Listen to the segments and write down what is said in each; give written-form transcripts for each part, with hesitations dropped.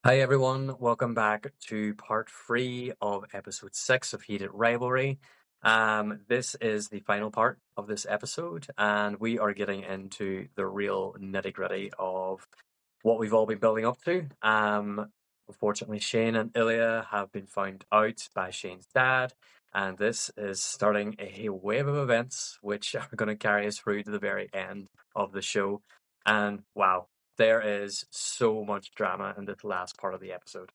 Hi everyone, welcome back to part 3 of episode 6 of Heated Rivalry. This is the final part of this episode, and we are getting into the real nitty-gritty of what we've all been building up to. Unfortunately, Shane and Ilya have been found out by Shane's dad, and this is starting a wave of events which are going to carry us through to the very end of the show. And wow, there is so much drama in this last part of the episode.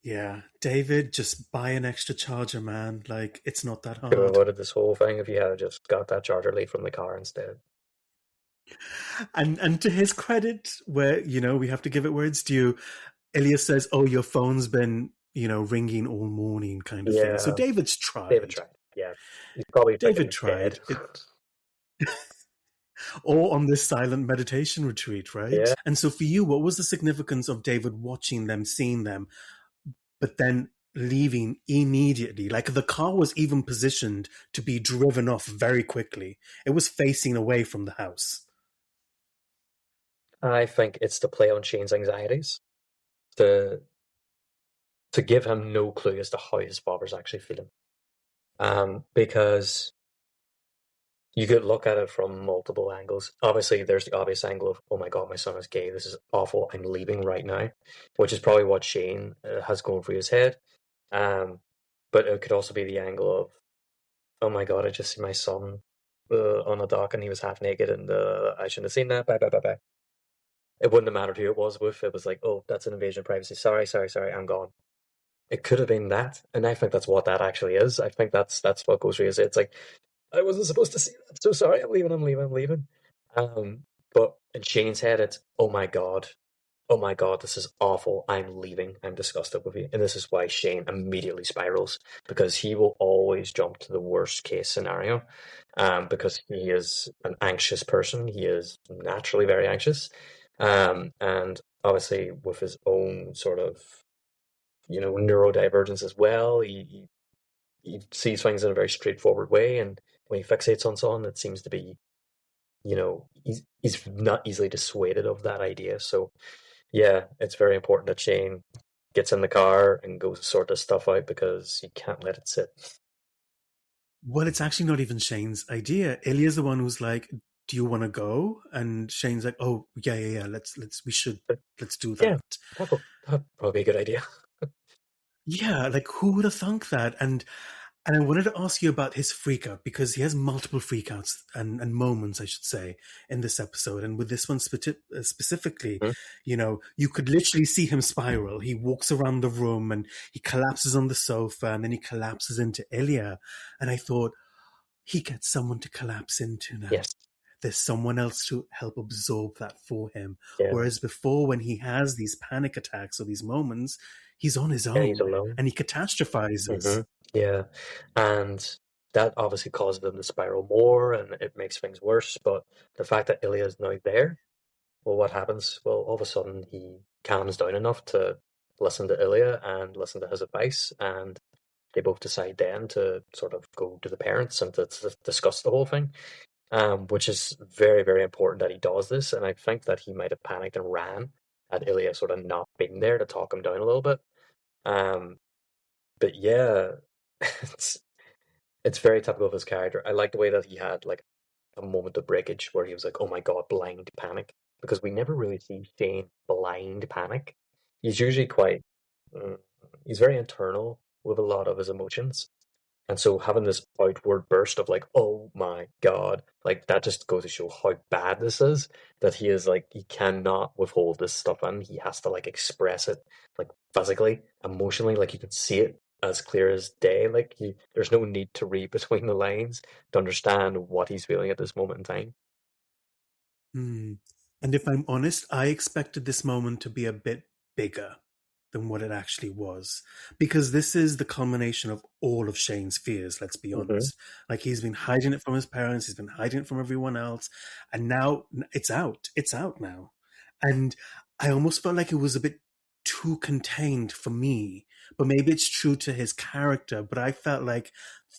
Yeah, David, just buy an extra charger, man. Like, it's not that Could have hard. avoided this whole thing if you had just got that charger lead from the car instead. And to his credit, where, we have to give it where it's due, Ilya says, oh, your phone's been, ringing all morning kind of thing. So David's tried. David tried. Yeah. He's probably David tried. Or on this silent meditation retreat, right? Yeah. And so for you, what was the significance of David watching them, seeing them, but then leaving immediately? Like, the car was even positioned to be driven off very quickly. It was facing away from the house. I think it's to play on Shane's anxieties, to give him no clue as to how his father's actually feeling. Because you could look at it from multiple angles. Obviously, there's the obvious angle of, oh my God, my son is gay. This is awful. I'm leaving right now, which is probably what Shane has going through his head. But it could also be the angle of, oh my God, I just see my son on a dock and he was half naked and I shouldn't have seen that. Bye, bye, bye, bye. It wouldn't have mattered who it was with. It was like, oh, that's an invasion of privacy. Sorry, I'm gone. It could have been that. And I think that's what that actually is. I think that's what goes through his head. It's like, I wasn't supposed to see that. So sorry, I'm leaving. But in Shane's head, it's, oh my God, this is awful. I'm leaving. I'm disgusted with you. And this is why Shane immediately spirals, because he will always jump to the worst case scenario, because he is an anxious person. He is naturally very anxious. And obviously with his own sort of, neurodivergence as well, he sees things in a very straightforward way. And when he fixates on something, it seems to be, he's not easily dissuaded of that idea. So yeah, it's very important that Shane gets in the car and goes to sort this stuff out, because you can't let it sit. Well, it's actually not even Shane's idea. Ilya's the one who's like, do you want to go? And Shane's like, oh, yeah. Let's do that. Yeah, that'd probably be a good idea. Yeah, like, who would have thunk that? And I wanted to ask you about his freak out, because he has multiple freakouts and moments, I should say, in this episode. And with this one specifically, you could literally see him spiral. He walks around the room and he collapses on the sofa, and then he collapses into Ilya. And I thought, he gets someone to collapse into now. Yes. There's someone else to help absorb that for him. Yeah. Whereas before, when he has these panic attacks or these moments, he's on his own. He's alone. And he catastrophizes. Mm-hmm. Yeah. And that obviously causes them to spiral more, and it makes things worse. But the fact that Ilya is now there, well, what happens? Well, all of a sudden he calms down enough to listen to Ilya and listen to his advice, and they both decide then to sort of go to the parents and to discuss the whole thing, which is very, very important that he does this. And I think that he might have panicked and ran at Ilya sort of not being there to talk him down a little bit. But yeah, it's very typical of his character. I like the way that he had like a moment of breakage where he was like, oh my God, blind panic. Because we never really see Shane blind panic. He's usually he's very internal with a lot of his emotions. And so having this outward burst of like, oh my God, like that just goes to show how bad this is, that he is like, he cannot withhold this stuff in. He has to like express it like physically, emotionally, like you can see it as clear as day. Like there's no need to read between the lines to understand what he's feeling at this moment in time. And if I'm honest, I expected this moment to be a bit bigger than what it actually was, because this is the culmination of all of Shane's fears, let's be honest. Like, he's been hiding it from his parents, he's been hiding it from everyone else, and now it's out now. And I almost felt like it was a bit too contained for me, but maybe it's true to his character. But I felt like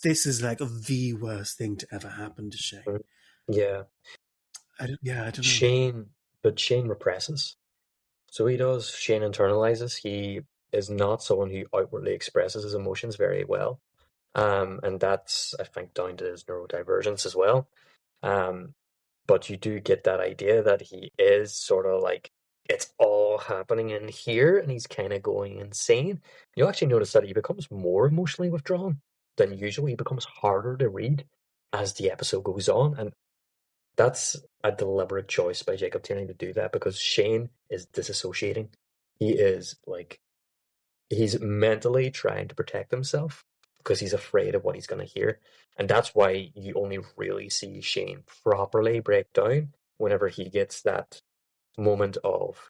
this is like the worst thing to ever happen to Shane. Yeah. I don't know. Shane but Shane represses. So he does. Shane internalizes. He is not someone who outwardly expresses his emotions very well. And that's, I think, down to his neurodivergence as well. But you do get that idea that he is sort of like, it's all happening in here, and he's kind of going insane. You actually notice that he becomes more emotionally withdrawn than usual. He becomes harder to read as the episode goes on, and that's a deliberate choice by Jacob Tierney to do that, because Shane is disassociating. He is like, he's mentally trying to protect himself because he's afraid of what he's going to hear. And that's why you only really see Shane properly break down whenever he gets that moment of,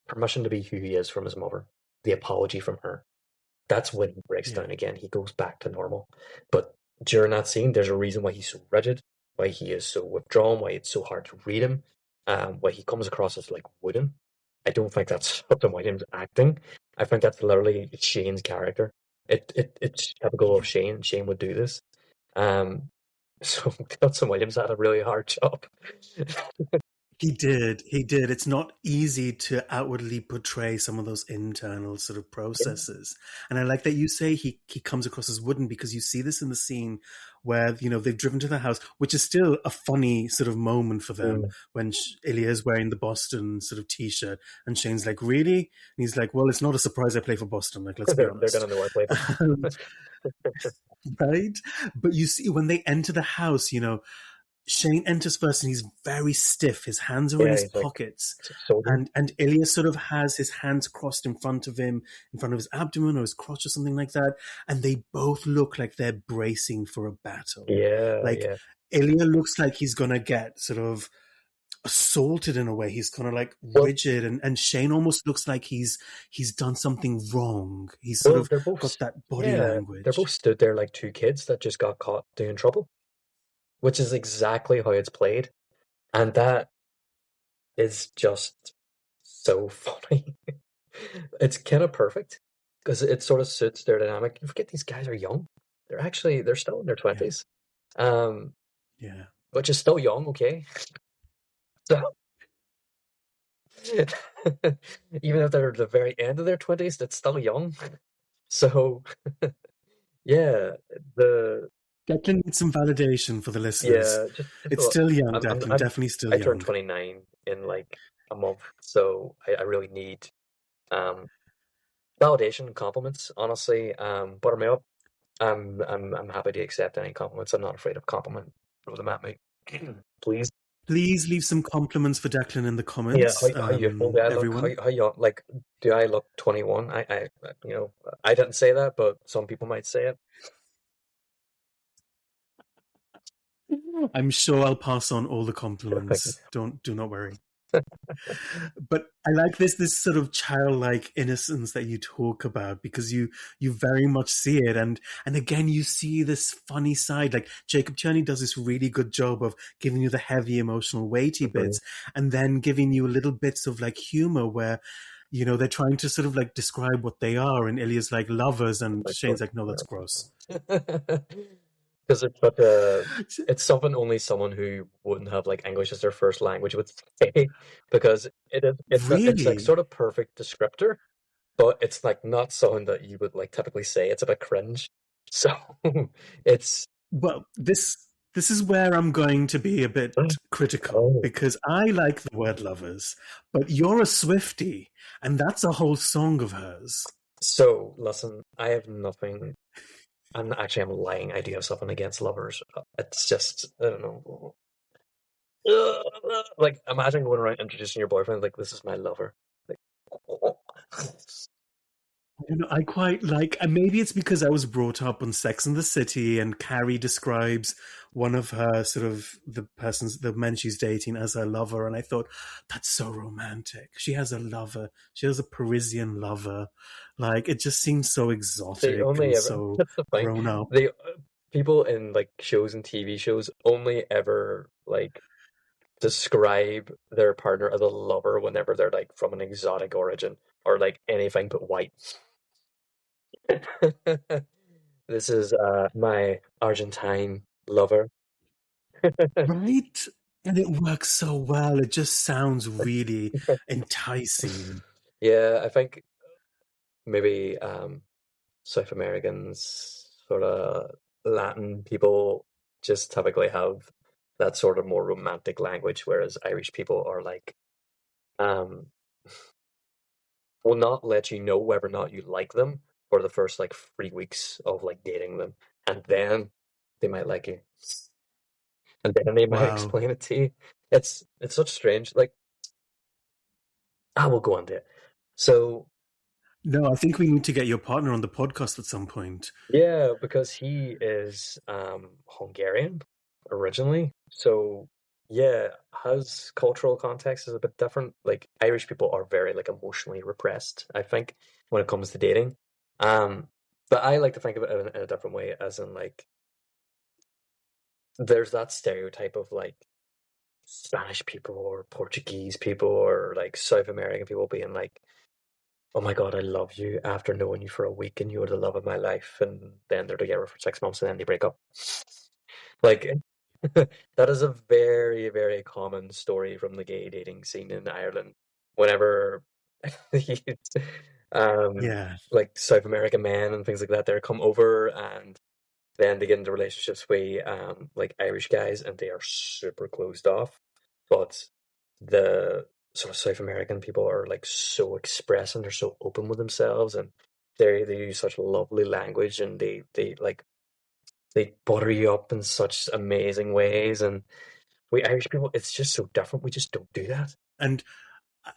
permission to be who he is from his mother, the apology from her. That's when he breaks down again. He goes back to normal. But during that scene, there's a reason why he's so rigid, why he is so withdrawn, why it's so hard to read him, why he comes across as like wooden. I don't think that's Upton Williams acting. I think that's literally Shane's character. It's typical of Shane. Shane would do this. So Upton Williams had a really hard job. He did. It's not easy to outwardly portray some of those internal sort of processes. And I like that you say he comes across as wooden, because you see this in the scene where, they've driven to the house, which is still a funny sort of moment for them when Ilya is wearing the Boston sort of T-shirt and Shane's like, really? And he's like, well, it's not a surprise I play for Boston. Like, let's be honest. They're going to know I play. Right? But you see when they enter the house, Shane enters first and he's very stiff. His hands are in his pockets. And Ilya sort of has his hands crossed in front of him, in front of his abdomen or his crotch or something like that. And they both look like they're bracing for a battle. Ilya looks like he's going to get sort of assaulted in a way. He's kind of like rigid. And Shane almost looks like he's done something wrong. He's sort of got that body language. They're both stood there like two kids that just got caught doing trouble, which is exactly how it's played. And that is just so funny. It's kind of perfect because it sort of suits their dynamic. You forget these guys are young. They're still in their 20s. Which is still young, okay? So, even if they're at the very end of their 20s, that's still young. So, Declan needs some validation for the listeners. It's still young, Declan. Definitely still young. I turned 29 in like a month, so I really need validation and compliments. Honestly, butter me up. I'm happy to accept any compliments. I'm not afraid of compliment. Throw them at me, please. Please leave some compliments for Declan in the comments. How youthful do I look? How young? Like, do I look 21? I didn't say that, but some people might say it. I'm sure I'll pass on all the compliments. Do not worry. But I like this sort of childlike innocence that you talk about, because you very much see it, and again you see this funny side. Like Jacob Tierney does this really good job of giving you the heavy emotional weighty bits, and then giving you little bits of like humor where they're trying to sort of like describe what they are, and Ilya's like lovers, and Shane's like, no, that's gross. Because it's something only someone who wouldn't have like English as their first language would say, because it's like sort of perfect descriptor, but it's like not something that you would like typically say. It's a bit cringe. So it's this is where I'm going to be a bit critical, because I like the word lovers, but you're a Swiftie, and that's a whole song of hers. So listen, I have nothing. I'm lying. I do have something against lovers. It's just, I don't know. Like, imagine going around introducing your boyfriend, like, this is my lover. Like, I quite like, and maybe it's because I was brought up on Sex and the City, and Carrie describes one of her sort of the men she's dating as her lover, and I thought, that's so romantic. She has a lover. She has a Parisian lover. Like, it just seems so exotic and so grown up. People in like shows and TV shows only ever like describe their partner as a lover whenever they're like from an exotic origin or like anything but white. This is my Argentine lover. Right? And it works so well. It just sounds really enticing. Yeah, I think maybe South Americans, sort of Latin people, just typically have that sort of more romantic language, whereas Irish people are like, um, will not let you know whether or not you like them for the first like 3 weeks of like dating them, and then they might like you, and then they might Wow. explain it to you. It's such strange. Like, I will go on to it. So No, I think we need to get your partner on the podcast at some point. yeah, because he is Hungarian originally. So yeah, his cultural context is a bit different. Like Irish people are very like emotionally repressed, I think, when it comes to dating. Um, but I like to think of it in a different way, as in like there's that stereotype of like Spanish people or Portuguese people or like South American people being like, oh my God, I love you after knowing you for a week and you're the love of my life. And then they're together for 6 months and then they break up. Like, that is a very, very common story from the gay dating scene in Ireland. Whenever, um, Yeah. like South American men and things like that, they come over and then they get into relationships with like Irish guys and they are super closed off. But the sort of South American people are like so expressive and they're so open with themselves and they use such lovely language and they like they butter you up in such amazing ways, and we Irish people, it's just so different. We just don't do that. And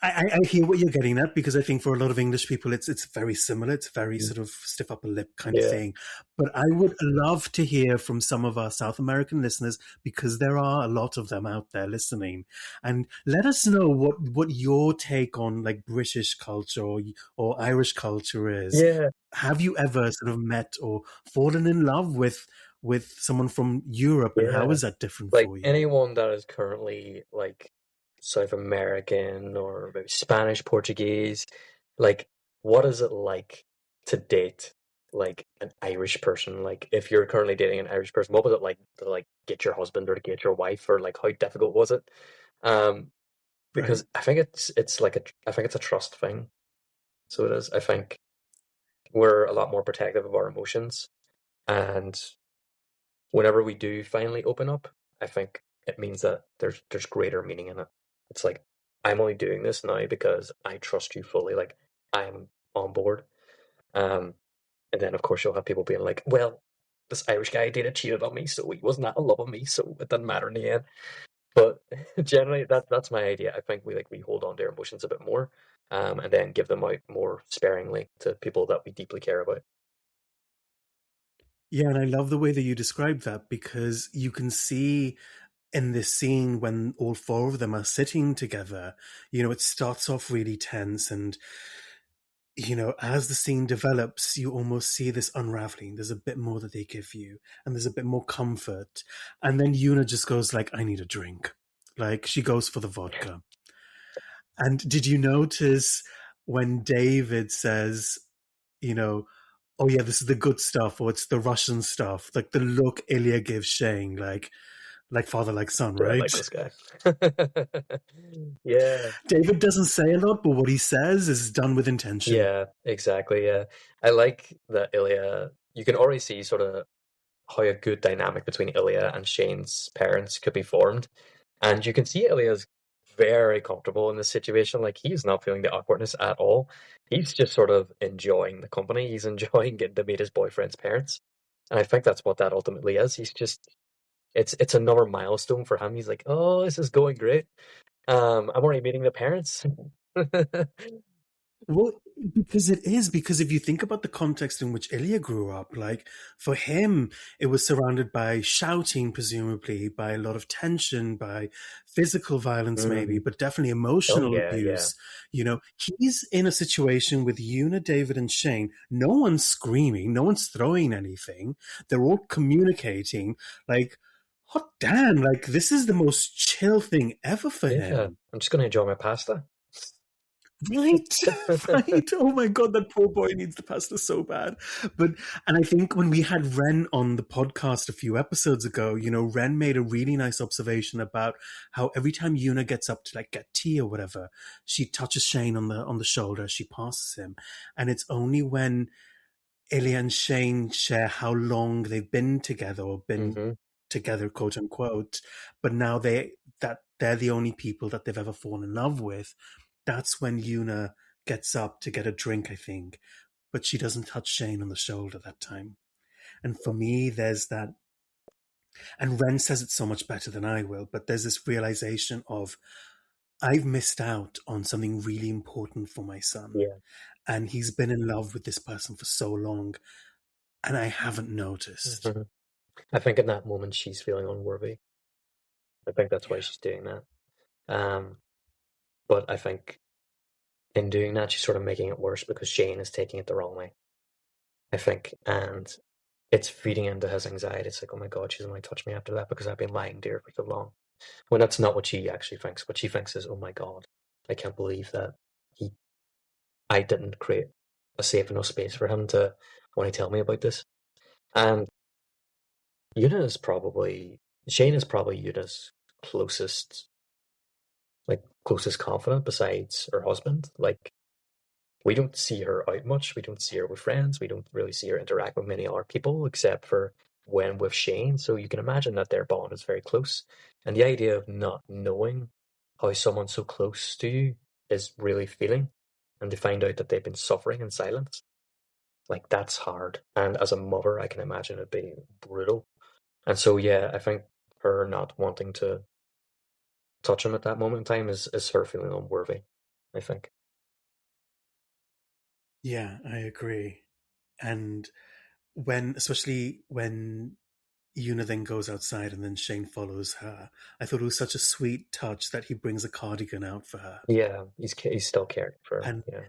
I hear what you're getting at, because I think for a lot of English people, it's very similar. It's very sort of stiff upper lip kind of Yeah. thing. But I would love to hear from some of our South American listeners, because there are a lot of them out there listening, and let us know what your take on like British culture or Irish culture is. Yeah. Have you ever sort of met or fallen in love with someone from Europe, and how Yeah. is that different Like for you? anyone that is currently like South American or maybe Spanish, Portuguese, like what is it like to date like an Irish person? Like if you're currently dating an Irish person, what was it like to like get your husband or to get your wife, or like how difficult was it? Um, Right. because I think it's like I think it's a trust thing. So it is. I think we're a lot more protective of our emotions, and whenever we do finally open up, I think it means that there's greater meaning in it. It's like I'm only doing this now because I trust you fully. Like I'm on board. Um, and then of course you'll have people being like, "Well, this Irish guy did cheated on me, so he was not in love with me, so it didn't matter in the end." But generally, that's my idea. I think we hold on to our emotions a bit more, and then give them out more sparingly to people that we deeply care about. Yeah, and I love the way that you described that, because you can see in this scene when all four of them are sitting together, it starts off really tense, and as the scene develops, you almost see this unraveling. There's a bit more that they give you, and there's a bit more comfort. And then Yuna just goes like, I need a drink. Like, she goes for the vodka. And did you notice when David says, oh yeah, this is the good stuff, or it's the Russian stuff, like the look Ilya gives Shane, like father, like son, Do I right? like this guy? Yeah. David doesn't say a lot, but what he says is done with intention. Yeah, exactly. Yeah. I like that Ilya, you can already see sort of how a good dynamic between Ilya and Shane's parents could be formed. And you can see Ilya's very comfortable in this situation. Like he's not feeling the awkwardness at all. He's just sort of enjoying the company. He's enjoying getting to meet his boyfriend's parents. And I think that's what that ultimately is. He's just it's another milestone for him. He's like, oh, this is going great. I'm already meeting the parents. Well, because it is, because if you think about the context in which Ilya grew up, like for him, it was surrounded by shouting, presumably, by a lot of tension, by physical violence, maybe, but definitely Oh emotional yeah, yeah. abuse. He's in a situation with Yuna, David, and Shane. No one's screaming, no one's throwing anything. They're all communicating. Like, hot damn, like this is the most chill thing ever for Yeah. him. I'm just gonna enjoy my pasta. Right, right. Oh my God, that poor boy needs the pasta so bad. And I think when we had Ren on the podcast a few episodes ago, Ren made a really nice observation about how every time Yuna gets up to like get tea or whatever, she touches Shane on the shoulder, she passes him, and it's only when Ilya and Shane share how long they've been together or been together, quote unquote, but now they're the only people that they've ever fallen in love with. That's when Yuna gets up to get a drink, I think, but she doesn't touch Shane on the shoulder that time. And for me, there's that, and Ren says it so much better than I will, but there's this realization of, I've missed out on something really important for my son. Yeah. And he's been in love with this person for so long, and I haven't noticed. I think in that moment she's feeling unworthy. I think that's why she's doing that. But I think in doing that, she's sort of making it worse because Shane is taking it the wrong way, I think. And it's feeding into his anxiety. It's like, oh my God, she's only touched me after that because I've been lying to her for so long. When that's not what she actually thinks. What she thinks is, oh my God, I can't believe that I didn't create a safe enough space for him to want to tell me about this. And Shane is probably Yuna's closest confidant besides her husband. Like, we don't see her out much. We don't see her with friends. We don't really see her interact with many other people except for when with Shane. So you can imagine that their bond is very close. And the idea of not knowing how someone so close to you is really feeling, and to find out that they've been suffering in silence, like, that's hard. And as a mother, I can imagine it being brutal. And so, yeah, I think her not wanting to touch him at that moment in time is her feeling unworthy, I think. Yeah, I agree. And especially when Yuna then goes outside and then Shane follows her, I thought it was such a sweet touch that he brings a cardigan out for her. Yeah, he's still caring for her. And yeah.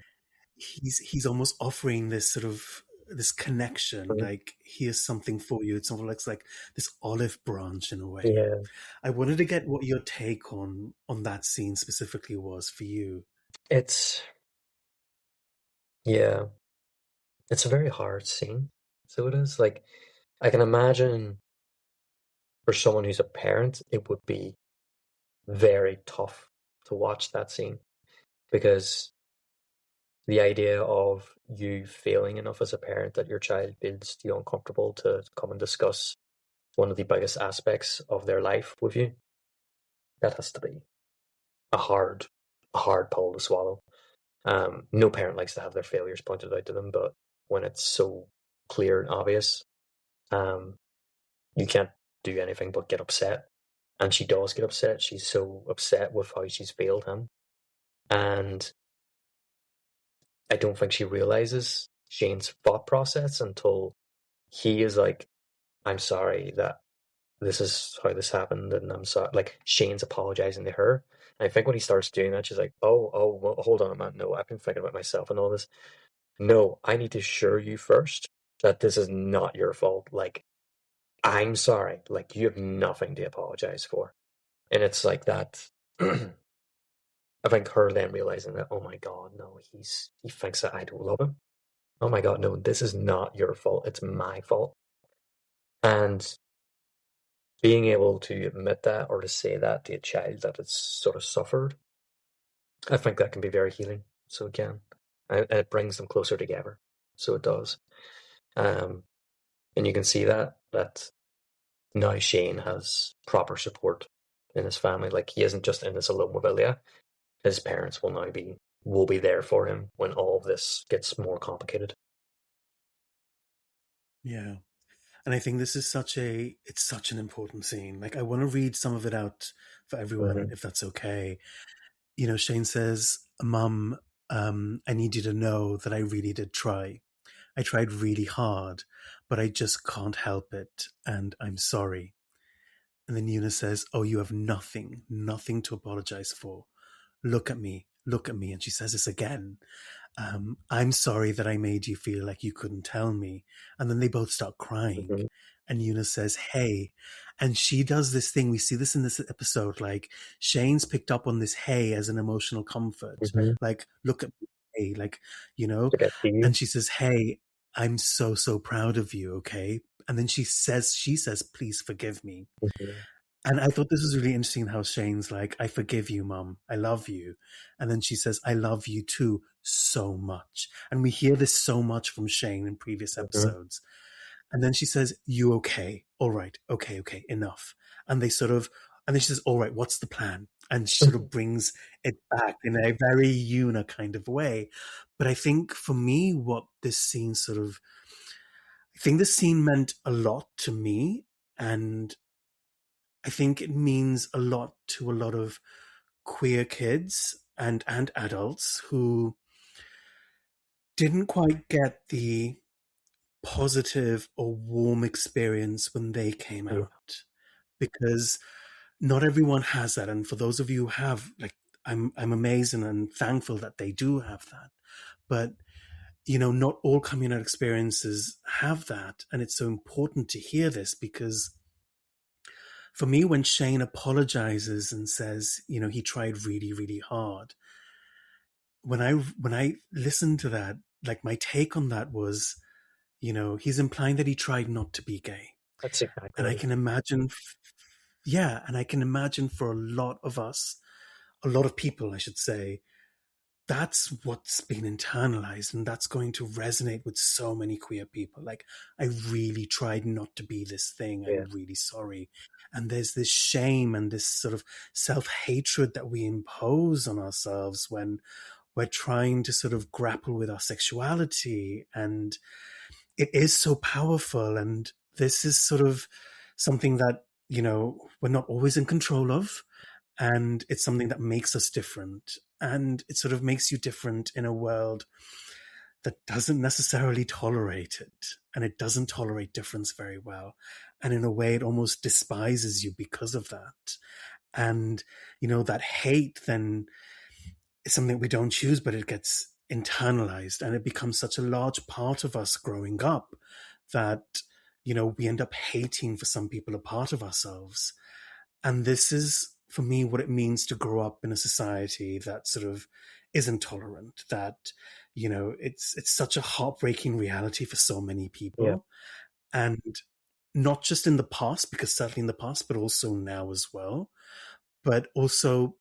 he's almost offering this sort of this connection, like, here's something for you. It's almost like this olive branch in a way. Yeah. I wanted to get what your take on that scene specifically was for you. It's a very hard scene. So it is. Like, I can imagine for someone who's a parent, it would be very tough to watch that scene, because the idea of you failing enough as a parent that your child feels too uncomfortable to come and discuss one of the biggest aspects of their life with you, that has to be a hard pill to swallow. No parent likes to have their failures pointed out to them, but when it's so clear and obvious, you can't do anything but get upset. And she does get upset. She's so upset with how she's failed him. And I don't think she realizes Shane's thought process until he is like, I'm sorry that this is how this happened, and I'm sorry. Like, Shane's apologizing to her. And I think when he starts doing that, she's like, oh, well, hold on a minute. No, I've been thinking about myself and all this. No, I need to assure you first that this is not your fault. Like, I'm sorry. Like, you have nothing to apologize for. And it's like that. I think her then realizing that, oh my God, no, he thinks that I don't love him. Oh my God, no, this is not your fault. It's my fault. And being able to admit that, or to say that to a child that has sort of suffered, I think that can be very healing. So again, and it brings them closer together. So it does. And you can see that now Shane has proper support in his family. Like, he isn't just in this alone with Ilya. His parents will be there for him when all of this gets more complicated. Yeah. And I think this is such an important scene. Like, I want to read some of it out for everyone, if that's okay. Shane says, Mum, I need you to know that I really did try. I tried really hard, but I just can't help it, and I'm sorry. And then Yuna says, oh, you have nothing to apologize for. Look at me. And she says this again. I'm sorry that I made you feel like you couldn't tell me. And then they both start crying. And Yuna says, hey. And she does this thing. We see this in this episode. Like, Shane's picked up on this hey as an emotional comfort. Mm-hmm. Like, look at me, hey, like, you know. To get to you. And she says, hey, I'm so, so proud of you, okay? And then she says, please forgive me. Mm-hmm. And I thought this was really interesting how Shane's like, I forgive you, Mum. I love you. And then she says, I love you too so much. And we hear this so much from Shane in previous episodes. And then she says, you okay? All right. Okay. Enough. And they sort of, and then she says, all right, what's the plan? And she sort of brings it back in a very Yuna kind of way. But I think for me, what this scene sort of, I think this scene meant a lot to me. And I think it means a lot to a lot of queer kids and adults who didn't quite get the positive or warm experience when they came out, because not everyone has that. And for those of you who have, like, I'm amazed and thankful that they do have that. But you know, not all coming out experiences have that, and it's so important to hear this, because for me, when Shane apologizes and says, you know, he tried really, really hard, when I listened to that, like, my take on that was, you know, he's implying that he tried not to be gay. That's exactly. And I can imagine, and I can imagine for a lot of us, a lot of people, I should say, that's what's been internalized, and that's going to resonate with so many queer people. Like, I really tried not to be this thing. Yeah. I'm really sorry. And there's this shame and this sort of self-hatred that we impose on ourselves when we're trying to sort of grapple with our sexuality. And it is so powerful. And this is sort of something that, you know, we're not always in control of. And it's something that makes us different. And it sort of makes you different in a world that doesn't necessarily tolerate it. And it doesn't tolerate difference very well. And in a way, it almost despises you because of that. And, you know, that hate then is something we don't choose, but it gets internalized. And it becomes such a large part of us growing up that, you know, we end up hating for some people a part of ourselves. And this is, for me, what it means to grow up in a society that sort of isn't tolerant, that, you know, it's such a heartbreaking reality for so many people. Yeah. And not just in the past, because certainly in the past, but also now as well. But also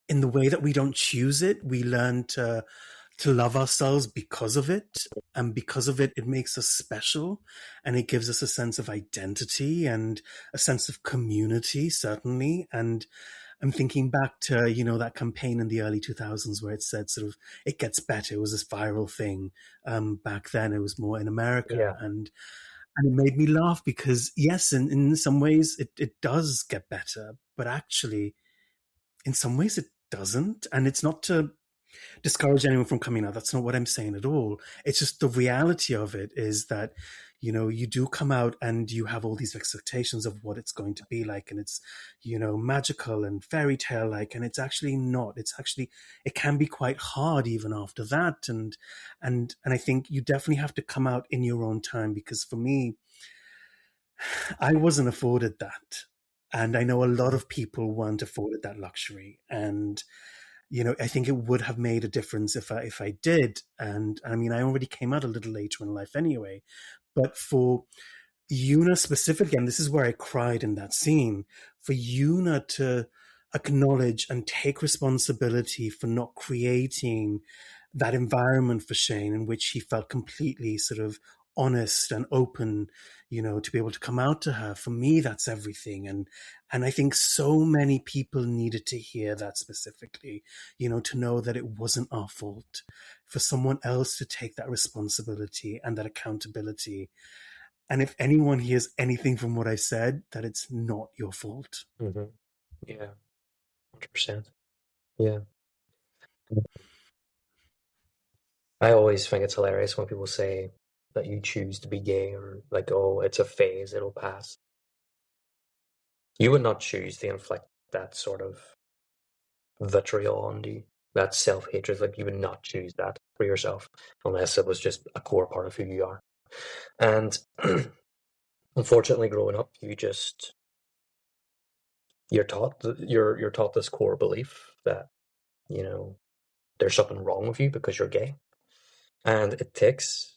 in the way that we don't choose it, we learn to love ourselves because of it. And because of it, it makes us special, and it gives us a sense of identity and a sense of community, certainly. And I'm thinking back to, you know, that campaign in the early 2000s where it said sort of, it gets better. It was this viral thing. Back then it was more in America. Yeah. And it made me laugh because, yes, in some ways it does get better, but actually in some ways it doesn't. And it's not to discourage anyone from coming out. That's not what I'm saying at all. It's just the reality of it is that, you know, you do come out and you have all these expectations of what it's going to be like. And it's, you know, magical and fairy tale like, and it's actually not. It's actually, it can be quite hard even after that. And I think you definitely have to come out in your own time, because for me, I wasn't afforded that. And I know a lot of people weren't afforded that luxury. And, you know, I think it would have made a difference if I did. And I mean, I already came out a little later in life anyway. But for Yuna specifically, and this is where I cried in that scene, for Yuna to acknowledge and take responsibility for not creating that environment for Shane in which he felt completely sort of honest and open, you know, to be able to come out to her. For me, that's everything. And I think so many people needed to hear that specifically, you know, to know that it wasn't our fault, for someone else to take that responsibility and that accountability. And if anyone hears anything from what I said, that it's not your fault. Mm-hmm. Yeah, 100%. Yeah. I always think it's hilarious when people say that you choose to be gay, or like, oh, it's a phase, it'll pass. You would not choose to inflict that sort of vitriol on you, that self-hatred. Like, you would not choose that for yourself unless it was just a core part of who you are. And unfortunately, growing up, you're taught this core belief that, you know, there's something wrong with you because you're gay. And it takes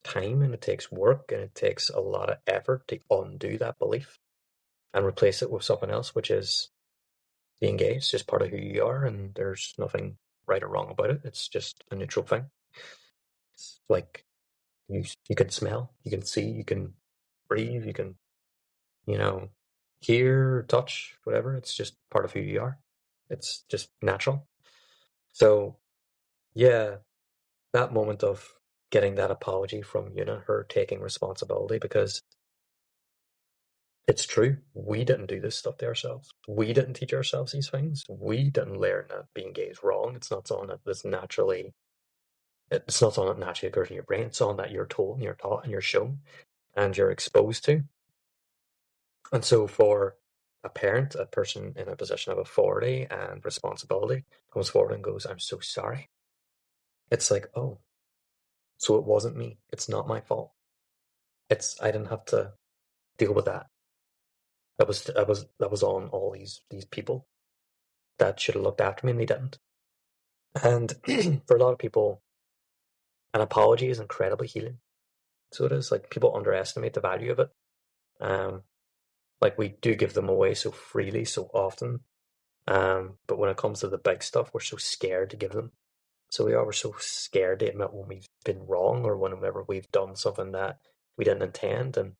time and it takes work and it takes a lot of effort to undo that belief and replace it with something else, which is being gay. It's just part of who you are, and there's nothing right or wrong about it. It's just a neutral thing. It's like you can smell, you can see, you can breathe, you can, you know, hear, touch, whatever. It's just part of who you are. It's just natural. So yeah, that moment of getting that apology from Yuna, her taking responsibility, because it's true. We didn't do this stuff to ourselves. We didn't teach ourselves these things. We didn't learn that being gay is wrong. It's not something that's naturally, it's not something that naturally occurs in your brain. It's something that you're told and you're taught and you're shown and you're exposed to. And so for a parent, a person in a position of authority and responsibility comes forward and goes, "I'm so sorry." It's like, oh, so it wasn't me. It's not my fault. I didn't have to deal with that. That was on all these people that should have looked after me and they didn't. And for a lot of people, an apology is incredibly healing. So it is. Like, people underestimate the value of it. Like, we do give them away so freely, so often. But when it comes to the big stuff, we're so scared to give them. So we're so scared to admit when we've been wrong or whenever we've done something that we didn't intend. And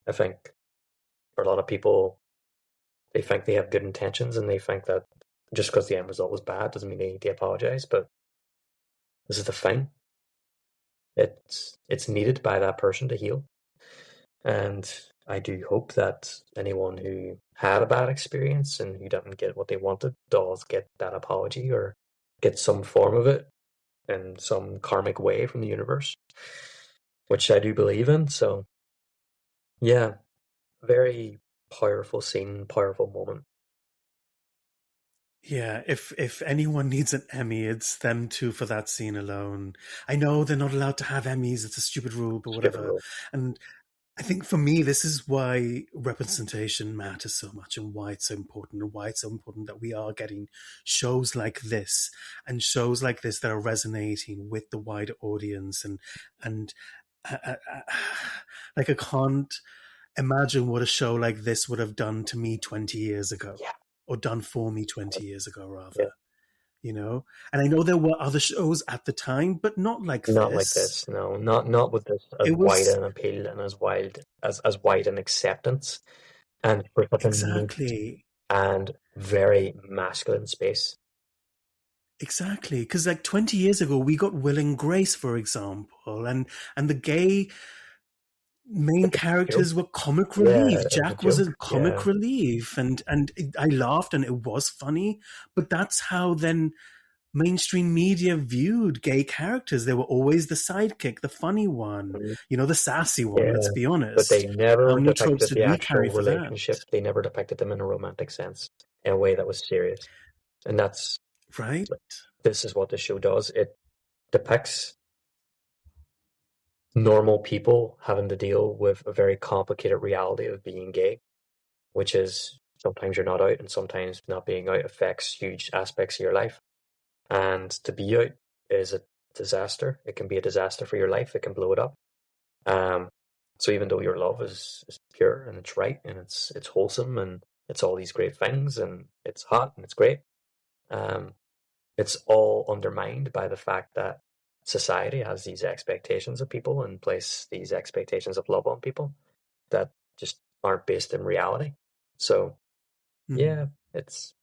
I think for a lot of people, they think they have good intentions and they think that just because the end result was bad doesn't mean they apologize. But this is the thing. It's needed by that person to heal. And I do hope that anyone who had a bad experience and who didn't get what they wanted does get that apology or get some form of it in some karmic way from the universe, which I do believe in. So yeah, very powerful scene, powerful moment. Yeah, if anyone needs an Emmy, it's them two for that scene alone. I know they're not allowed to have Emmys, it's a stupid rule, but whatever. And I think for me, this is why representation matters so much and why it's so important, and why it's so important that we are getting shows like this and shows like this that are resonating with the wider audience. And like, I can't imagine what a show like this would have done to me 20 years ago. Yeah. Or done for me 20 years ago, rather. Yeah. You know? And I know there were other shows at the time, but not like this. Not like this, no. Not with this as wide an appeal and as wide an acceptance. And for such a neat and very masculine space. Exactly. Because like 20 years ago, we got Will and Grace, for example, and the gay main characters were comic relief. Jack was a comic relief, and I laughed and it was funny, but that's how then mainstream media viewed gay characters. They were always the sidekick, the funny one, the sassy one, let's be honest. But they never depicted the actual relationship. They never depicted them in a romantic sense, in a way that was serious. And that's right. This is what the show does. It depicts normal people having to deal with a very complicated reality of being gay, which is sometimes you're not out and sometimes not being out affects huge aspects of your life. And to be out is a disaster. It can be a disaster for your life. It can blow it up. So even though your love is pure and it's right and it's wholesome and it's all these great things and it's hot and it's great, it's all undermined by the fact that society has these expectations of people and place these expectations of love on people that just aren't based in reality. So yeah, it's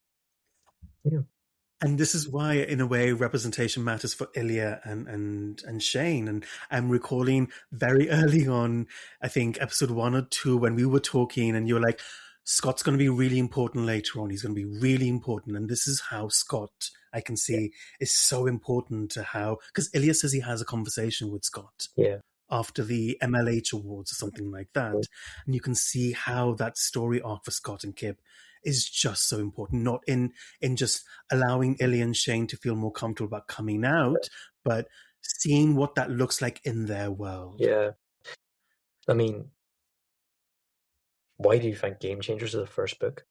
And this is why, in a way, representation matters for Ilya and Shane. And I'm recalling very early on, I think episode 1 or 2, when we were talking and you were like, Scott's going to be really important later on. He's going to be really important. And this is how Scott, I can see, is so important to how, because Ilya says he has a conversation with Scott after the MLH Awards or something like that. And you can see how that story arc for Scott and Kip is just so important, not in just allowing Ilya and Shane to feel more comfortable about coming out, but seeing what that looks like in their world. Yeah. I mean, why do you think Game Changers is the first book?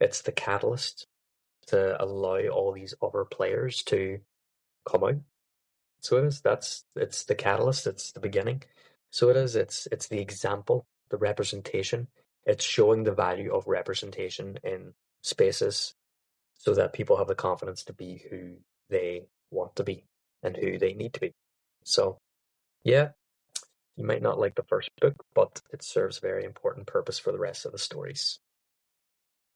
It's the catalyst to allow all these other players to come out. So it is. It's the catalyst. It's the beginning. So it is. It's the example, the representation. It's showing the value of representation in spaces, so that people have the confidence to be who they want to be and who they need to be. So, yeah, you might not like the first book, but it serves a very important purpose for the rest of the stories.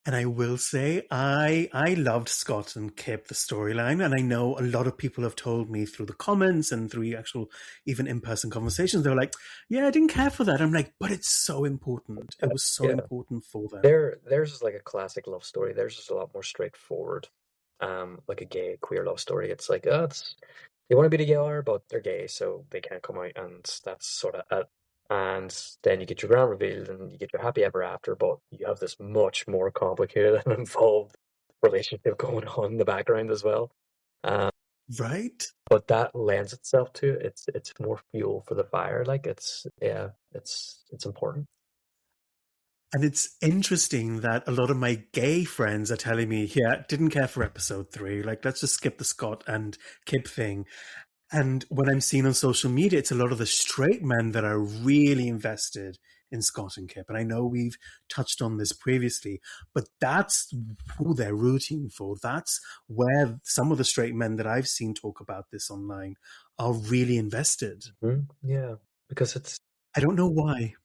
And I will say, I loved Scott and Kip, the storyline, and I know a lot of people have told me through the comments and through actual, even in-person conversations, they were like, yeah, I didn't care for that. I'm like, but it's so important. It was so important for them. Theirs is like a classic love story. Theirs is a lot more straightforward, like a gay queer love story. It's like, they want to be together, but they're gay, so they can't come out, and that's sort of it. And then you get your grand reveal, and you get your happy ever after, but you have this much more complicated and involved relationship going on in the background as well. Right? But that lends itself to it. It's more fuel for the fire. Like it's important. And it's interesting that a lot of my gay friends are telling me, yeah, didn't care for episode 3. Like, let's just skip the Scott and Kip thing. And when I'm seeing on social media, it's a lot of the straight men that are really invested in Scott and Kip. And I know we've touched on this previously, but that's who they're rooting for. That's where some of the straight men that I've seen talk about this online are really invested. Mm-hmm. Yeah, because I don't know why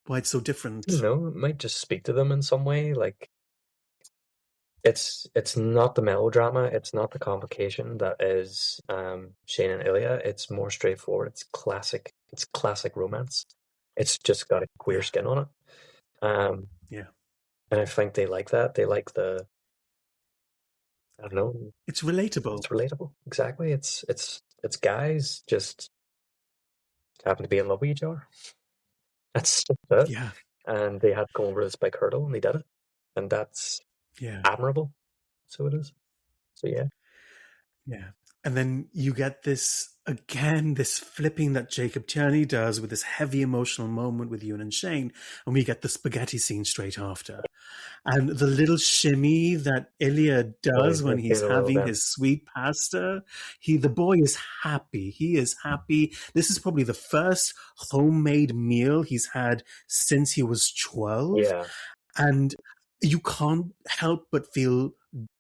it's so different. You know, it might just speak to them in some way. Like it's not the melodrama, it's not the complication that is Shane and Ilya. It's more straightforward. It's classic romance. It's just got a queer skin on it. Yeah. And I think they like that. They like I don't know. It's relatable. It's relatable. Exactly. It's guys just happen to be in love with each other. That's just it. Yeah. And they had to go over this big hurdle, and they did it. And that's admirable. So it is. So yeah. Yeah. And then you get this flipping that Jacob Tierney does with this heavy emotional moment with Yuna and Shane, and we get the spaghetti scene straight after. And the little shimmy that Ilya does when he's having his sweet pasta, the boy is happy. He is happy. This is probably the first homemade meal he's had since he was 12. Yeah. And you can't help but feel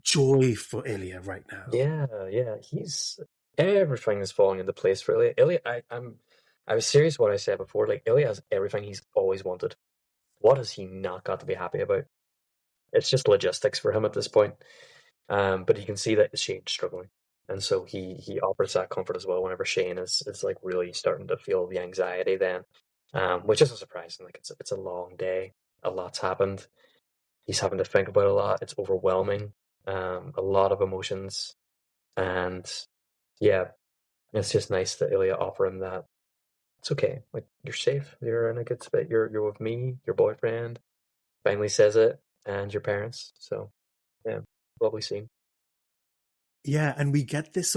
joy for Ilya right now. Yeah. Everything is falling into place for Ilya. Ilya, I was serious what I said before. Like, Ilya has everything he's always wanted. What has he not got to be happy about? It's just logistics for him at this point. But you can see that Shane's struggling. And so he offers that comfort as well whenever Shane is like really starting to feel the anxiety then. Which isn't surprising. Like it's a long day. A lot's happened. He's having to think about a lot. It's overwhelming. A lot of emotions. And yeah, it's just nice that Ilya offer him that. It's okay. Like, you're safe. You're in a good spot. You're with me, your boyfriend. Finally says it, and your parents. So yeah, lovely scene. Yeah, and we get this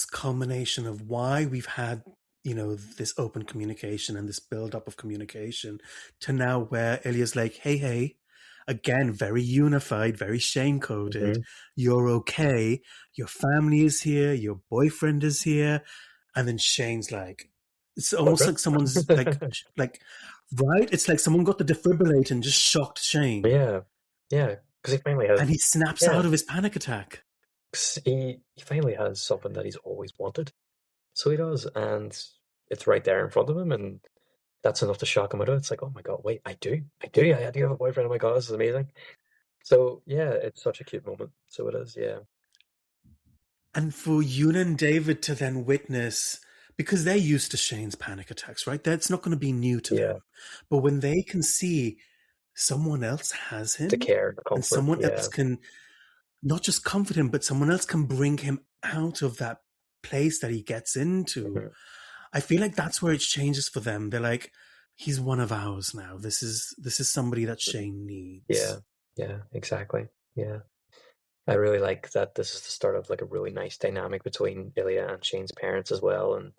culmination of why we've had, this open communication and this build-up of communication to now where Ilya's like, hey, again, very unified, very Shane-coded. You're okay. Your family is here. Your boyfriend is here. And then Shane's like, it's almost like someone's like, right? It's like someone got the defibrillator and just shocked Shane. Yeah, because he finally has... And he snaps out of his panic attack. He finally has something that he's always wanted. So he does, and it's right there in front of him, and that's enough to shock him out of it. It's like, oh my god, wait, I do have a boyfriend. Oh my god, this is amazing. So yeah, it's such a cute moment. So it is, yeah. And for Yuna and David to then witness, because they're used to Shane's panic attacks, right? That's not going to be new to them. But when they can see someone else has him, to care, the comfort, and someone else can not just comfort him, but someone else can bring him out of that place that he gets into. I feel like that's where it changes for them. They're like, he's one of ours now. This is somebody that Shane needs. Yeah, exactly. Yeah. I really like that this is the start of like a really nice dynamic between Ilya and Shane's parents as well, and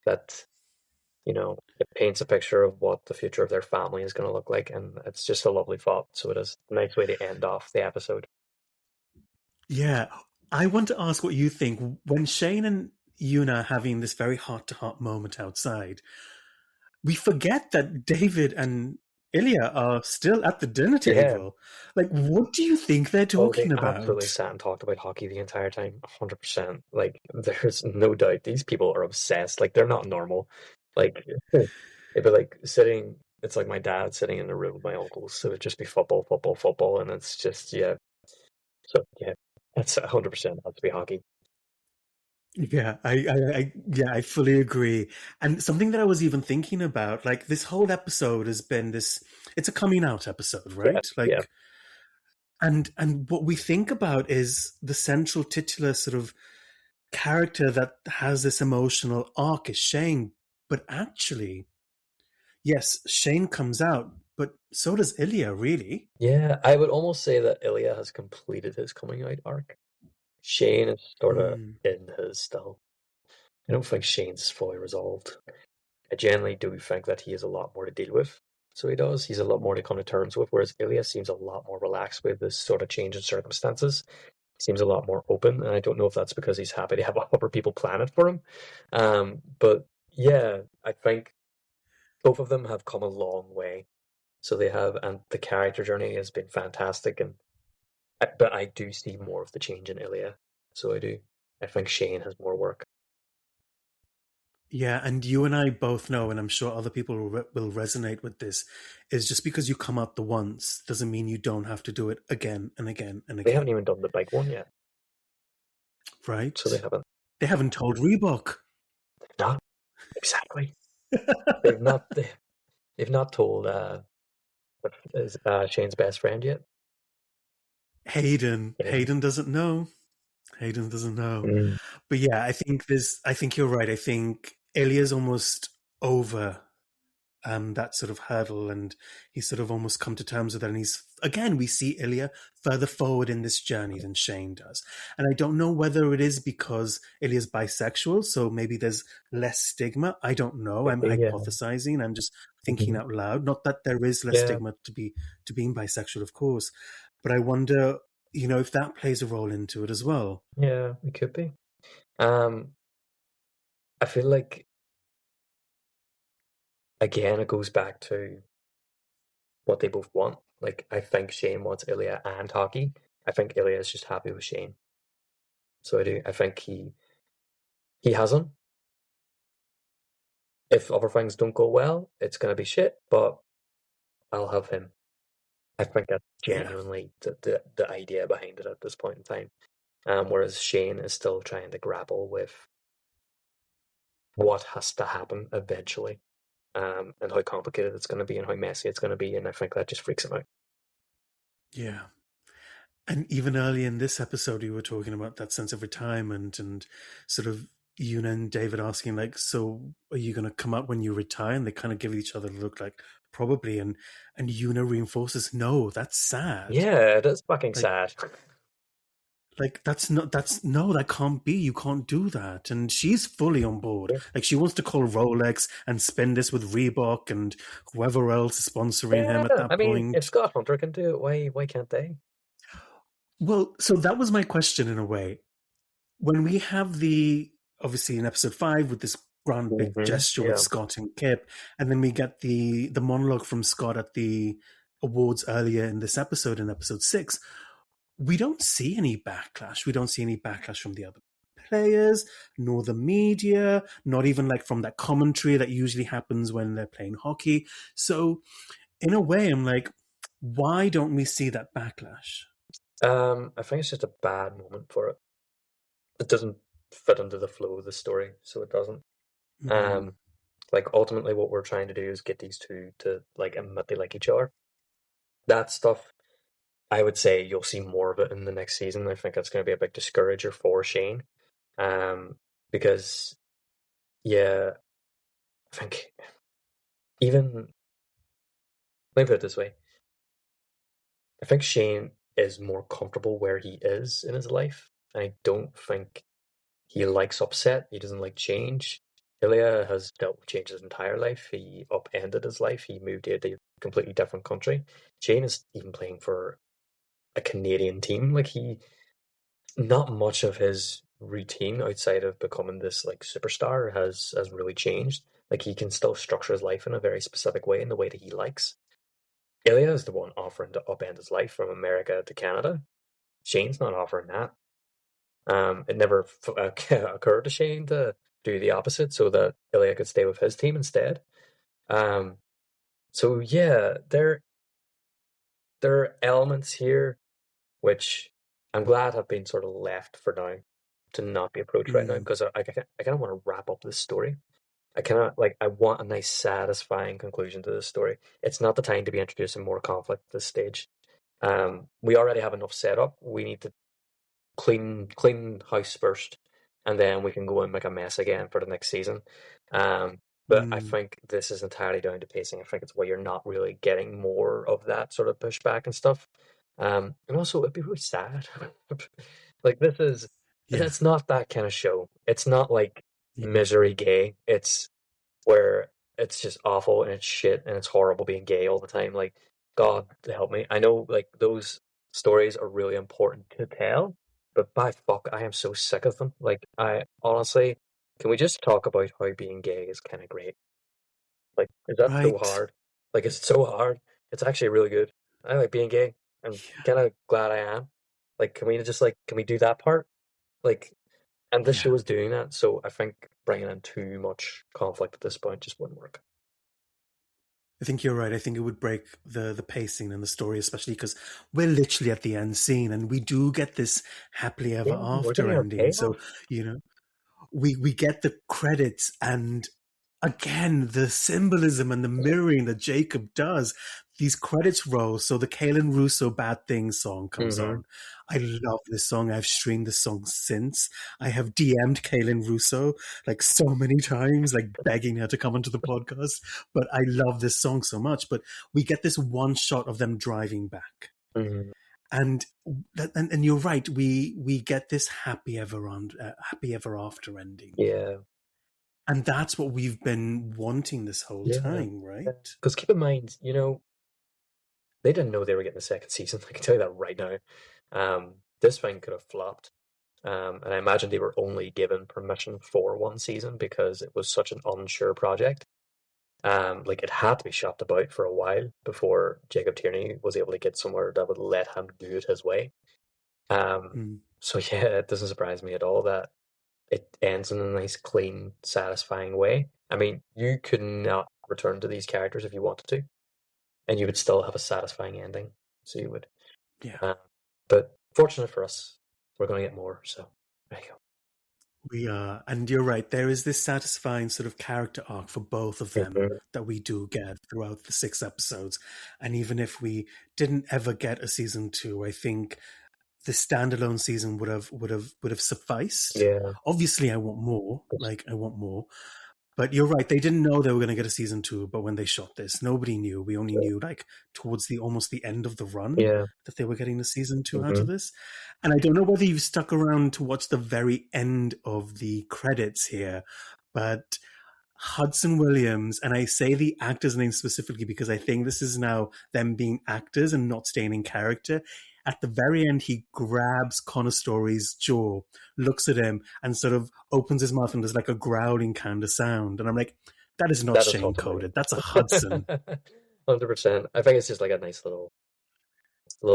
that you know, it paints a picture of what the future of their family is going to look like, and it's just a lovely thought. So it is a nice way to end off the episode. Yeah, I want to ask what you think when Shane and Yuna are having this very heart-to-heart moment outside. We forget that David and Ilya are still at the dinner Yeah. table. Like, what do you think they're Oh, they talking about? absolutely sat and talked about hockey the entire time, 100%. Like, there's no doubt these people are obsessed. Like, they're not normal. Like, it'd be like sitting, it's like my dad sitting in a room with my uncles, so it'd just be football, football, football, and it's just, yeah. So, yeah, that's 100% has to be hockey. Yeah, I fully agree. And something that I was even thinking about, like this whole episode has been this, it's a coming out episode, right? Yeah. And what we think about is the central titular sort of character that has this emotional arc is Shane. But actually, yes, Shane comes out, but so does Ilya, really. Yeah, I would almost say that Ilya has completed his coming out arc. Shane is sort of in his still. I don't think Shane's fully resolved. I generally do think that he has a lot more to deal with. So he does. He's a lot more to come to terms with, whereas Ilya seems a lot more relaxed with this sort of change in circumstances. He seems a lot more open, and I don't know if that's because he's happy to have other people plan it for him. But yeah, I think both of them have come a long way. So they have, and the character journey has been fantastic. But I do see more of the change in Ilya. So I do. I think Shane has more work. Yeah, and you and I both know, and I'm sure other people will resonate with this, is just because you come out the once doesn't mean you don't have to do it again and again and again. They haven't even done the big one yet. Right? So they haven't. They haven't told Reebok. No, exactly. they've not. They've not told Shane's best friend yet. Hayden. Hayden doesn't know. Hayden doesn't know. Mm. But yeah, I think you're right. I think Ilya's almost over that sort of hurdle, and he's sort of almost come to terms with it. And he's, again, we see Ilya further forward in this journey than Shane does. And I don't know whether it is because Ilya's bisexual, so maybe there's less stigma. I don't know. I'm hypothesizing. I'm just thinking out loud. Not that there is less stigma to being bisexual, of course, but I wonder, if that plays a role into it as well. Yeah, it could be. I feel like, again, it goes back to what they both want. Like, I think Shane wants Ilya and hockey. I think Ilya is just happy with Shane. So I do. I think he has him. If other things don't go well, it's going to be shit, but I'll have him. I think that's genuinely the idea behind it at this point in time. Whereas Shane is still trying to grapple with what has to happen eventually, and how complicated it's going to be and how messy it's going to be, and I think that just freaks him out. Yeah. And even early in this episode, you were talking about that sense of retirement and sort of Yuna and David asking, like, so are you going to come out when you retire? And they kind of give each other a look like, probably. And Yuna reinforces, no, that's sad. Yeah, it is fucking sad. Like, that can't be. You can't do that. And she's fully on board. Yeah. Like, she wants to call Rolex and spend this with Reebok and whoever else is sponsoring him at that point. I mean, if Scott Hunter can do it, why can't they? Well, so that was my question in a way. When we have obviously in episode 5 with this grand big gesture with Scott and Kip, and then we get the monologue from Scott at the awards earlier in this episode, in episode 6, we don't see any backlash. We don't see any backlash from the other players, nor the media, not even like from that commentary that usually happens when they're playing hockey. So in a way, I'm like, why don't we see that backlash? I think it's just a bad moment for it. It doesn't fit into the flow of the story, so it doesn't. Like, ultimately what we're trying to do is get these two to like admit they like each other. That stuff, I would say you'll see more of it in the next season. I think that's going to be a big discourager for Shane. Because, yeah, I think even, let me put it this way. I think Shane is more comfortable where he is in his life. I don't think he likes upset. He doesn't like change. Ilya has dealt with change his entire life. He upended his life. He moved to a completely different country. Shane is even playing for a Canadian team. Like not much of his routine outside of becoming this like superstar has really changed. Like he can still structure his life in a very specific way, in the way that he likes. Ilya is the one offering to upend his life from America to Canada. Shane's not offering that. It never occurred to Shane to do the opposite so that Ilya could stay with his team instead. So yeah, there are elements here which I'm glad have been sort of left for now to not be approached right now, because I kind of want to wrap up this story. I want a nice, satisfying conclusion to this story. It's not the time to be introducing more conflict at this stage. We already have enough setup. We need to clean house first, and then we can go and make a mess again for the next season. But I think this is entirely down to pacing. I think it's why you're not really getting more of that sort of pushback and stuff. And also, it'd be really sad. Like it's not that kind of show. It's not like Misery Gay. It's where it's just awful and it's shit and it's horrible being gay all the time. Like, God help me. I know like those stories are really important to tell, but by fuck, I am so sick of them. Like, I honestly, can we just talk about how being gay is kind of great? Like, is that so hard? Like, it's so hard. It's actually really good. I like being gay. I'm kind of glad I am. Like, can we do that part? Like, and this show is doing that, so I think bringing in too much conflict at this point just wouldn't work. I think you're right. I think it would break the pacing and the story, especially because we're literally at the end scene and we do get this happily ever after ending. So, we get the credits, and again, the symbolism and the mirroring that Jacob does. These credits roll, so the Kaylin Russo Bad Things song comes on. I love this song. I've streamed this song since. I have DM'd Kaylin Russo like so many times, like begging her to come onto the podcast. But I love this song so much. But we get this one shot of them driving back. And you're right. We get this happy ever after ending. Yeah. And that's what we've been wanting this whole time, right? Because keep in mind, they didn't know they were getting a second season. I can tell you that right now. This thing could have flopped. And I imagine they were only given permission for one season because it was such an unsure project. Like, it had to be shopped about for a while before Jacob Tierney was able to get somewhere that would let him do it his way. So yeah, it doesn't surprise me at all that it ends in a nice, clean, satisfying way. I mean, you could not return to these characters if you wanted to, and you would still have a satisfying ending. So you would. Yeah. But fortunate for us, we're going to get more. So there you go. We are. And you're right. There is this satisfying sort of character arc for both of them that we do get throughout the 6 episodes. And even if we didn't ever get a season 2, I think the standalone season would have sufficed. Yeah. Obviously, I want more. I want more. But you're right. They didn't know they were going to get a season 2. But when they shot this, nobody knew. We only knew towards almost the end of the run that they were getting the season 2 out of this. And I don't know whether you've stuck around to watch the very end of the credits here, but Hudson Williams, and I say the actor's name specifically because I think this is now them being actors and not staying in character. At the very end, he grabs Connor Story's jaw, looks at him, and sort of opens his mouth, and there's like a growling kind of sound. And I'm like, that is not Shane coded. That's a Hudson. 100%. I think it's just like a nice little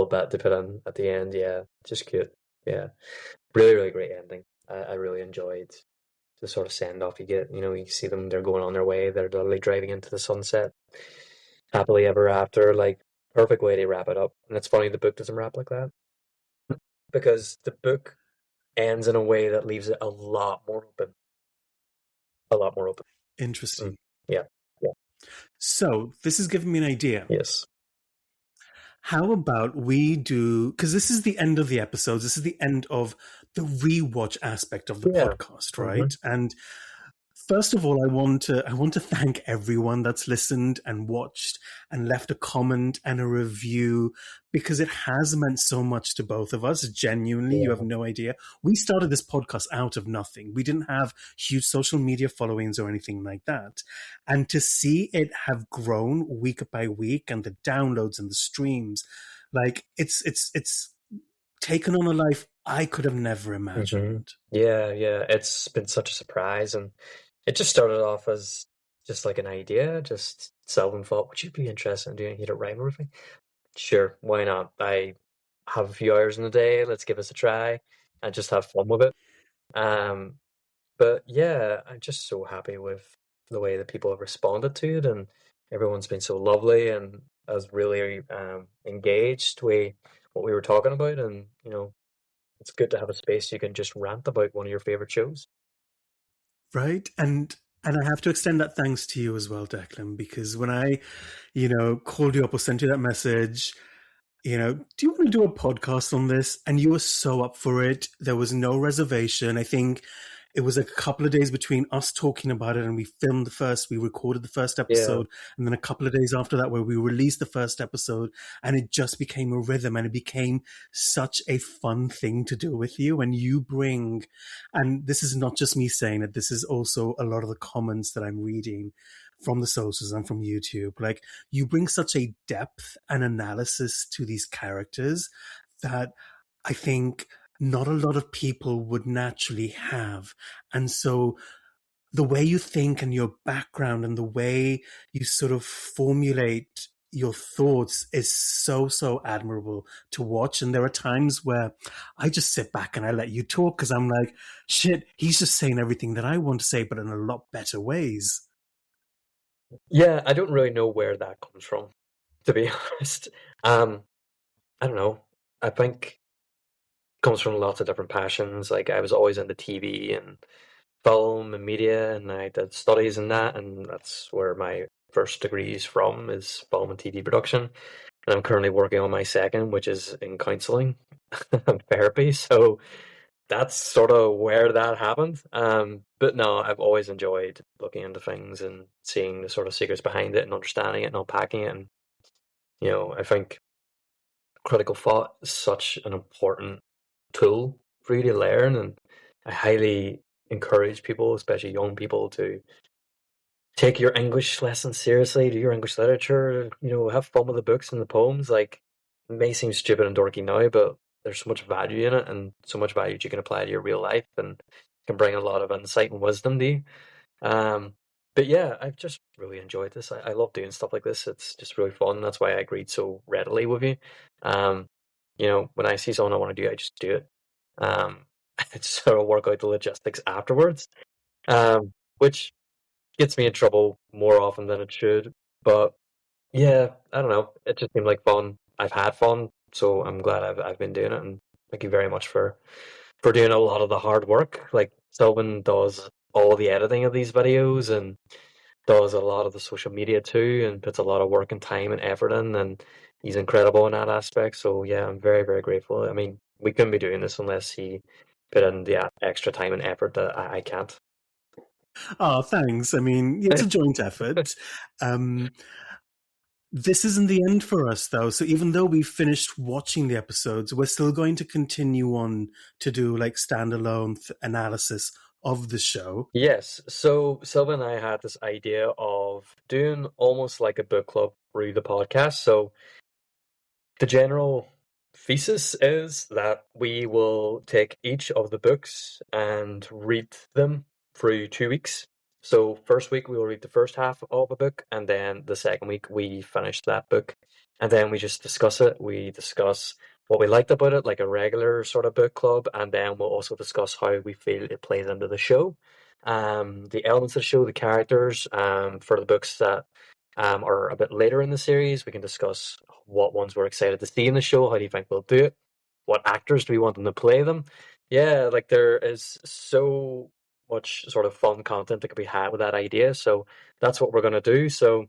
bit to put in at the end. Yeah, just cute. Yeah, really, really great ending. I really enjoyed the sort of send off you get. You see them; they're going on their way. They're literally driving into the sunset, happily ever after. Like, perfect way to wrap it up. And it's funny the book doesn't wrap like that, because the book ends in a way that leaves it a lot more open. Interesting. Yeah. So this is giving me an idea. Yes. How about we do, because this is the end of the episodes, this is the end of the rewatch aspect of the podcast, right? And First of all, I want to thank everyone that's listened and watched and left a comment and a review, because it has meant so much to both of us. Genuinely, you have no idea. We started this podcast out of nothing. We didn't have huge social media followings or anything like that. And to see it have grown week by week, and the downloads and the streams, like it's taken on a life I could have never imagined. Yeah, it's been such a surprise, and it just started off as just like an idea. Just Silvan thought, would you be interested in doing a Heated Rivalry? Sure, why not? I have a few hours in the day, let's give us a try and just have fun with it. But yeah, I'm just so happy with the way that people have responded to it, and everyone's been so lovely and has really engaged with what we were talking about. And it's good to have a space you can just rant about one of your favorite shows. Right. And I have to extend that thanks to you as well, Declan, because when I, called you up or sent you that message, do you want to do a podcast on this? And you were so up for it. There was no reservation. I think it was a couple of days between us talking about it and we recorded the first episode. And then a couple of days after that where we released the first episode, and it just became a rhythm, and it became such a fun thing to do with you. And you bring, and this is not just me saying it, this is also a lot of the comments that I'm reading from the socials and from YouTube. Like, you bring such a depth and analysis to these characters that I think not a lot of people would naturally have. And so the way you think and your background and the way you sort of formulate your thoughts is so, so admirable to watch. And there are times where I just sit back and I let you talk, because I'm like, shit, he's just saying everything that I want to say, but in a lot better ways. Yeah, I don't really know where that comes from, to be honest. I don't know. I think comes from lots of different passions. Like, I was always into TV and film and media, and I did studies in that, and that's where my first degree is from, is film and TV production. And I'm currently working on my second, which is in counselling and therapy. So that's sort of where that happened. But no, I've always enjoyed looking into things and seeing the sort of secrets behind it and understanding it and unpacking it. And I think critical thought is such an important tool for you to learn, and I highly encourage people, especially young people, to take your English lessons seriously, do your English literature, have fun with the books and the poems. Like, it may seem stupid and dorky now, but there's so much value in it, and so much value that you can apply to your real life and can bring a lot of insight and wisdom to you. But yeah, I've just really enjoyed this. I love doing stuff like this. It's just really fun. That's why I agreed so readily with you. When I see something I want to do, I just do it. I just sort of work out the logistics afterwards, which gets me in trouble more often than it should. But yeah, I don't know. It just seemed like fun. I've had fun, so I'm glad I've been doing it. And thank you very much for doing a lot of the hard work. Like, Silvan does all the editing of these videos and does a lot of the social media too, and puts a lot of work and time and effort in, and he's incredible in that aspect. So yeah, I'm very, very grateful. I mean, we couldn't be doing this unless he put in the extra time and effort that I can't. Oh, thanks. I mean, it's a joint effort. This isn't the end for us, though. So even though we've finished watching the episodes, we're still going to continue on to do like standalone analysis of the show. Yes. So Silvan and I had this idea of doing almost like a book club through the podcast. So the general thesis is that we will take each of the books and read them through 2 weeks. So first week we will read the first half of a book, and then the second week we finish that book, and then we just discuss it. We discuss what we liked about it, like a regular sort of book club, and then we'll also discuss how we feel it plays into the show, the elements of the show, the characters. For the books that are a bit later in the series, we can discuss what ones we're excited to see in the show. How do you think we'll do it? What actors do we want them to play them? Yeah, like, there is so much sort of fun content that could be had with that idea. So that's what we're going to do. So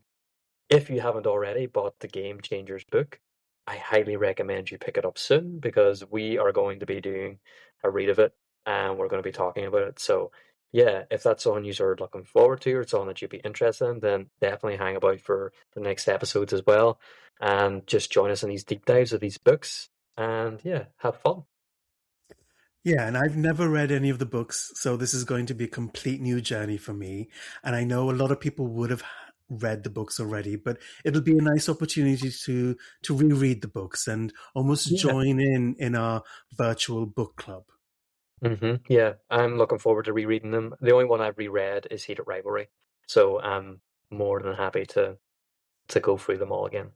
if you haven't already bought the Game Changers book, I highly recommend you pick it up soon, because we are going to be doing a read of it and we're going to be talking about it. So yeah, if that's something you are looking forward to or something that you'd be interested in, then definitely hang about for the next episodes as well. And just join us in these deep dives of these books. And yeah, have fun. Yeah, and I've never read any of the books, so this is going to be a complete new journey for me. And I know a lot of people would have read the books already, but it'll be a nice opportunity to reread the books and almost Yeah. join in our virtual book club. Yeah, I'm looking forward to rereading them. The only one I've reread is Heated Rivalry, so I'm more than happy to go through them all again.